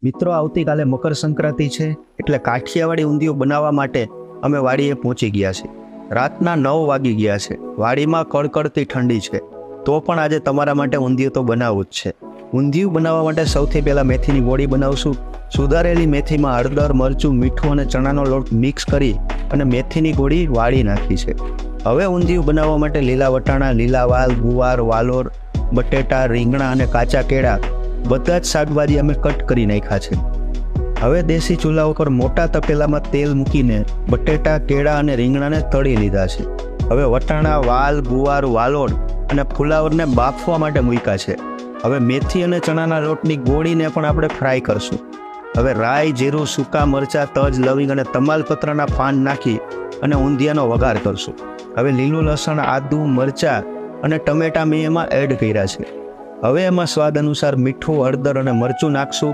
મિત્રો, આવતીકાલે મકર સંક્રાંતિ છે એટલે કાઠિયાવાડી ઊંધિયું બનાવવા માટે અમે વાડીએ પહોંચી ગયા છીએ. રાતના 9 વાગી ગયા છે. વાડીમાં કડકડતી ઠંડી છે, તો પણ આજે તમારા માટે ઊંધિયું તો બનાવવું જ છે. ઊંધિયું બનાવવા માટે સૌથી પહેલાં મેથીની ગોળી બનાવશું. સુધારેલી મેથીમાં હળદર, મરચું, મીઠું અને ચણાનો લોટ મિક્સ કરી અને મેથીની ગોળી વાળી નાખી છે. હવે ઊંધિયું બનાવવા માટે લીલા વટાણા, લીલા વાલ, ગુવાર, વાલોર, બટેટા, રીંગણા અને કાચા કેળા બધા જ શાકભાજી અમે કટ કરી નાખ્યા છે. હવે દેશી ચૂલા ઉપર મોટા તપેલામાં તેલ મૂકીને બટેટા, કેળા અને રીંગણાને તળી લીધા છે. હવે વટાણા, વાલ, ગુવાર, વાલોડ અને ફુલાવરને બાફવા માટે મૂક્યા છે. હવે મેથી અને ચણાના લોટની ગોળીને પણ આપણે ફ્રાય કરશું. હવે રાઈ, જીરું, સૂકા મરચાં, તજ, લવિંગ અને તમાલપત્રના પાન નાખી અને ઊંધિયાનો વઘાર કરશું. હવે લીલું લસણ, આદુ, મરચાં અને ટમેટાં મેં એમાં એડ કર્યા છે. હવે એમાં સ્વાદ અનુસાર મીઠું, હળદર અને મરચું નાખશું